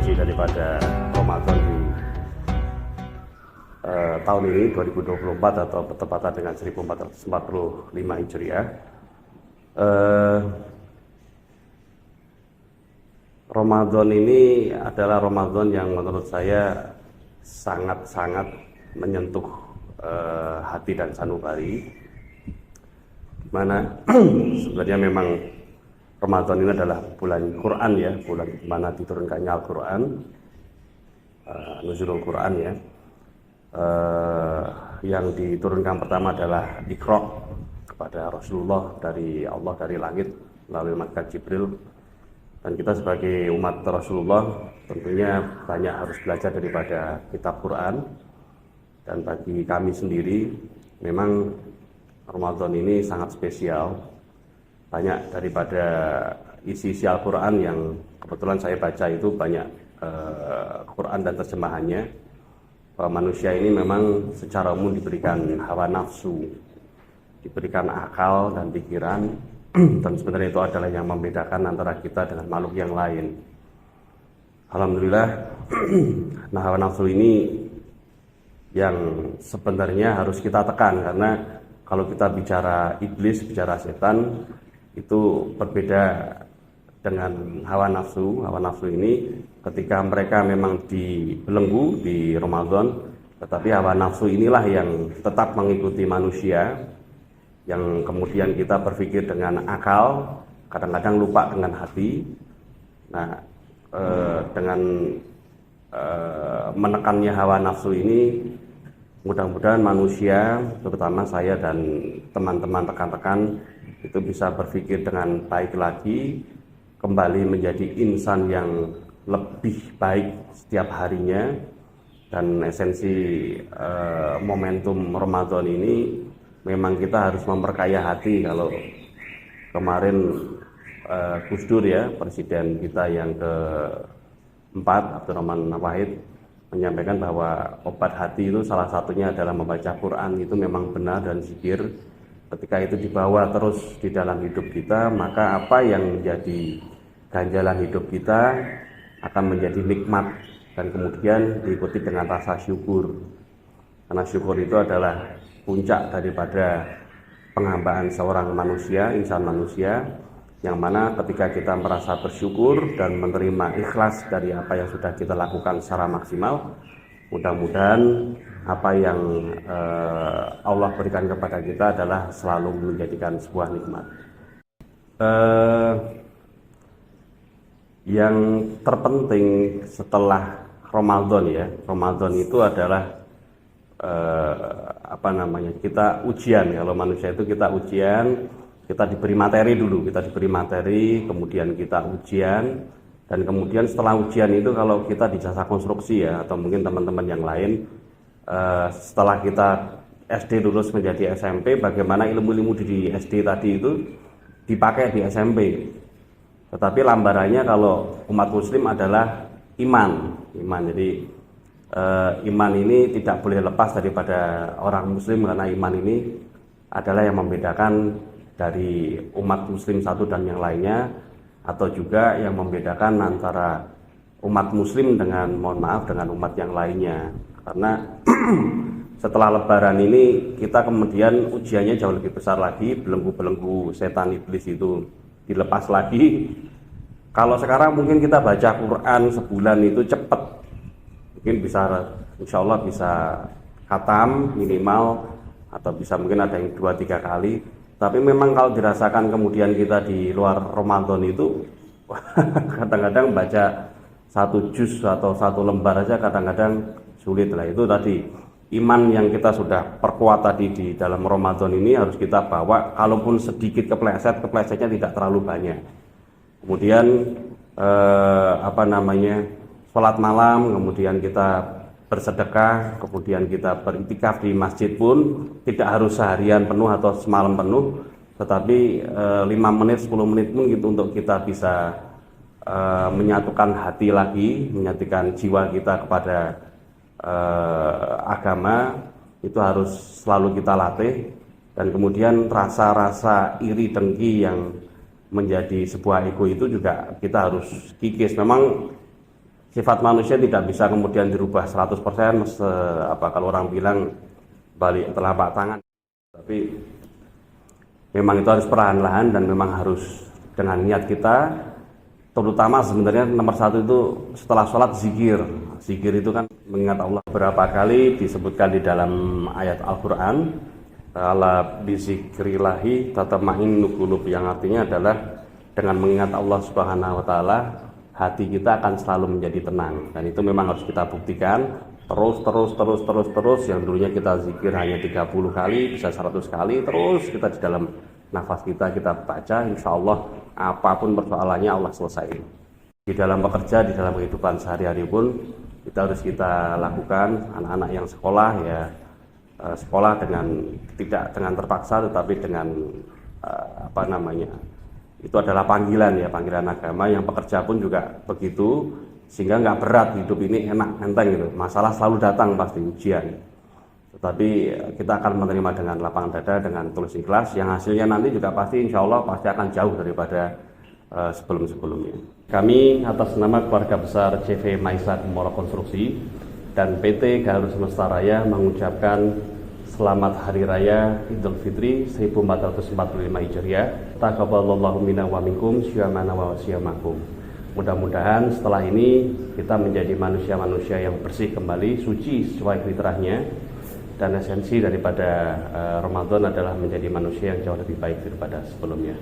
suci daripada Ramadan di tahun ini 2024 atau bertepatan dengan 1445 Hijriah. Ramadan ini adalah Ramadan yang menurut saya sangat-sangat menyentuh hati dan sanubari, dimana sebenarnya memang Ramadan ini adalah bulan Quran ya, bulan di mana diturunkannya Al-Quran, nuzulul Quran ya. Yang diturunkan pertama adalah Iqra kepada Rasulullah dari Allah, dari langit melalui malaikat Jibril. Dan kita sebagai umat Rasulullah tentunya banyak harus belajar daripada kitab Quran. Dan bagi kami sendiri memang Ramadan ini sangat spesial. Banyak daripada isi Al-Quran yang kebetulan saya baca itu banyak Quran dan terjemahannya. Manusia ini memang secara umum diberikan hawa nafsu, diberikan akal dan pikiran, dan sebenarnya itu adalah yang membedakan antara kita dengan makhluk yang lain. Alhamdulillah, nah hawa nafsu ini yang sebenarnya harus kita tekan, karena kalau kita bicara iblis, bicara setan, itu berbeda dengan hawa nafsu. Hawa nafsu ini ketika mereka memang dibelenggu di Ramadan, tetapi hawa nafsu inilah yang tetap mengikuti manusia, yang kemudian kita berpikir dengan akal, kadang-kadang lupa dengan hati. Nah, dengan menekannya hawa nafsu ini, mudah-mudahan manusia, terutama saya dan teman-teman rekan-rekan, itu bisa berpikir dengan baik lagi, kembali menjadi insan yang lebih baik setiap harinya. Dan esensi momentum Ramadan ini memang kita harus memperkaya hati. Kalau kemarin Gus Dur ya, presiden kita yang keempat, Abdurrahman Wahid, menyampaikan bahwa obat hati itu salah satunya adalah membaca Quran. Itu memang benar dan zikir. Ketika itu dibawa terus di dalam hidup kita, maka apa yang menjadi ganjalan hidup kita akan menjadi nikmat, dan kemudian diikuti dengan rasa syukur. Karena syukur itu adalah puncak daripada penghambaan seorang manusia, insan manusia, yang mana ketika kita merasa bersyukur dan menerima ikhlas dari apa yang sudah kita lakukan secara maksimal, mudah-mudahan apa yang Allah berikan kepada kita adalah selalu menjadikan sebuah nikmat. Yang terpenting setelah Ramadan ya, Ramadan itu adalah kita ujian. Kalau manusia itu kita ujian, kita diberi materi dulu, kemudian kita ujian, dan kemudian setelah ujian itu kalau kita di jasa konstruksi ya, atau mungkin teman-teman yang lain, setelah kita SD lulus menjadi SMP, bagaimana ilmu-ilmu di SD tadi itu dipakai di SMP. Tetapi lambarannya kalau umat muslim adalah iman. Jadi iman ini tidak boleh lepas daripada orang muslim, karena iman ini adalah yang membedakan dari umat muslim satu dan yang lainnya, atau juga yang membedakan antara umat muslim dengan, mohon maaf, dengan umat yang lainnya. Karena setelah lebaran ini kita kemudian ujiannya jauh lebih besar lagi, belenggu-belenggu setan iblis itu dilepas lagi. Kalau sekarang mungkin kita baca Quran sebulan itu cepat, mungkin bisa, insya Allah bisa khatam minimal, atau bisa mungkin ada yang 2-3 kali. Tapi memang kalau dirasakan kemudian kita di luar Ramadan itu kadang-kadang baca 1 juz atau 1 lembar aja kadang-kadang sulit lah. Itu tadi iman yang kita sudah perkuat tadi di dalam Ramadan ini harus kita bawa, kalaupun sedikit keplesetnya tidak terlalu banyak. Kemudian sholat malam, kemudian kita bersedekah, kemudian kita beriktikaf di masjid pun tidak harus seharian penuh atau semalam penuh, tetapi 5 menit, 10 menit pun gitu, untuk kita bisa menyatukan hati lagi, menyatukan jiwa kita kepada agama, itu harus selalu kita latih. Dan kemudian rasa-rasa iri dengki yang menjadi sebuah ego itu juga kita harus kikis. Memang sifat manusia tidak bisa kemudian dirubah 100%, kalau orang bilang balik telapak tangan. Tapi memang itu harus perlahan-lahan dan memang harus dengan niat kita, terutama sebenarnya nomor satu itu setelah sholat zikir. Zikir itu kan mengingat Allah. Berapa kali disebutkan di dalam ayat Al-Quran, ala bizikrillahi tatma'innul qulub, yang artinya adalah dengan mengingat Allah Subhanahu wa taala, hati kita akan selalu menjadi tenang. Dan itu memang harus kita buktikan terus. Yang dulunya kita zikir hanya 30 kali, bisa 100 kali, terus kita di dalam nafas kita baca, insya Allah apapun persoalannya Allah selesaikan. Di dalam bekerja, di dalam kehidupan sehari-hari pun kita harus kita lakukan. Anak-anak yang sekolah ya sekolah tidak dengan terpaksa, tetapi dengan itu adalah panggilan agama. Yang pekerja pun juga begitu, sehingga nggak berat, hidup ini enak enteng gitu. Masalah selalu datang pasti, ujian, tetapi kita akan menerima dengan lapang dada, dengan tulus ikhlas, yang hasilnya nanti juga pasti insya Allah pasti akan jauh daripada sebelum-sebelumnya. Kami atas nama keluarga besar CV Maisa Kumolo Konstruksi dan PT Galuh Semesta Raya mengucapkan selamat Hari Raya Idul Fitri 1445 Hijriah. Taqabbalallahu minna wa minkum, syamana wa syamakum. Mudah-mudahan setelah ini kita menjadi manusia-manusia yang bersih kembali, suci sesuai fitrahnya, dan esensi daripada Ramadan adalah menjadi manusia yang jauh lebih baik daripada sebelumnya.